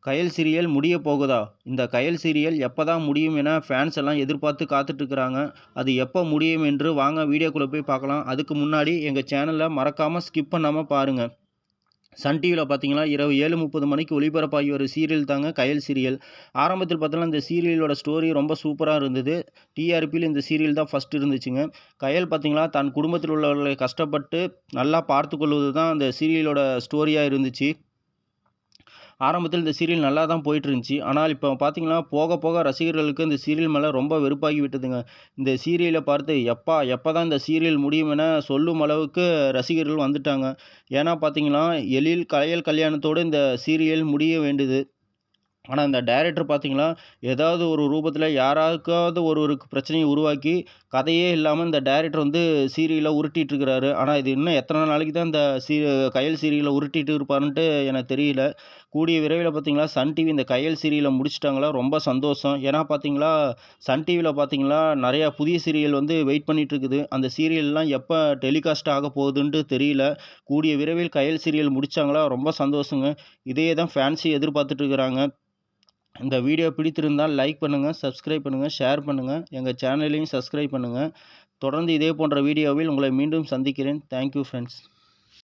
கயல் serial முடிய போகுதா? இந்த கயல் சீரியல் எப்பதான் முடியும் என ஃபேன்ஸ் எல்லாம் எதிர்பார்த்து காத்துட்டு இருக்கிறாங்க. அது எப்ப முடியும் என்று வாங்க வீடியோக்குள்ள போய் பார்க்கலாம். அதுக்கு முன்னாடி எங்க சேனல மறக்காம ஸ்கிப் பண்ணாம பாருங்க. சன் டிவில பார்த்தீங்கன்னா, இரவு 7:30 மணிக்கு ஒளிபரப்பாகி வரும் சீரியல் தாங்க கயல் சீரியல். ஆரம்பத்தில் பார்த்தோன்னா, இந்த சீரியலோட ஸ்டோரி ரொம்ப சூப்பரா இருந்தது. டிஆர்பில இந்த சீரியல் தான் ஃபர்ஸ்ட் இருந்துச்சுங்க. கயல் பார்த்தீங்கன்னா, தன் குடும்பத்தில் உள்ளவர்களை கஷ்டப்பட்டு நல்லா பார்த்துக்கொள்வது தான் அந்த சீரியலோட ஸ்டோரியா இருந்துச்சு. ஆரம்பத்தில் இந்த சீரியல் நல்லா தான் போயிட்டு இருந்துச்சு. ஆனால் இப்போ பார்த்தீங்கன்னா, போக போக ரசிகர்களுக்கு இந்த சீரியல் மேல ரொம்ப வெறுப்பாகி விட்டதுங்க. இந்த சீரியல பார்த்து எப்பதான் இந்த சீரியல் முடியும் என சொல்லும் அளவுக்கு ரசிகர்கள் வந்துட்டாங்க. ஏன்னா பார்த்தீங்கன்னா, எழில் கயல் கல்யாணத்தோடு இந்த சீரியல் முடிய வேண்டியது. ஆனா, இந்த டைரக்டர் பார்த்தீங்களா, ஏதாவது ஒரு ரூபத்தில யாராருக்காவது ஒருவருக்கு பிரச்சனைய உருவாக்கி, கதையே இல்லாம இந்த டைரக்டர் வந்து சீரியல உருட்டிட்டு இருக்கிறாரு. ஆனா, இது இன்னும் எத்தன நாளைக்கு தான் இந்த கயல் சீரியல உருட்டிட்டு இருப்பாருன்ட்டு எனக்கு தெரியல. கூடிய விரைவில பார்த்தீங்களா, சன் டிவி இந்த கயல் சீரியல முடிச்சுட்டாங்களா, ரொம்ப சந்தோஷம். ஏன்னா பார்த்தீங்களா, சன் டிவில பார்த்தீங்களா, நெறையா புதிய சீரியல் வந்து வெயிட் பண்ணிட்டு இருக்குது. அந்த சீரியல்லாம் எப்ப டெலிகாஸ்ட் ஆக போகுதுன்ட்டு தெரியல. கூடிய விரைவில் கயல் சீரியல் முடிச்சாங்களா, ரொம்ப சந்தோஷங்க. இதையே தான் ஃபேன்ஸும் எதிர்பார்த்துட்டு இருக்கிறாங்க. இந்த வீடியோ பிடித்திருந்தால் லைக் பண்ணுங்க, சப்ஸ்கிரைப் பண்ணுங்க, ஷேர் பண்ணுங்க. எங்க சேனலையும் சப்ஸ்கிரைப் பண்ணுங்க. தொடர்ந்து இதே போன்ற வீடியோவில் உங்களை மீண்டும் சந்திக்கிறேன். Thank you friends.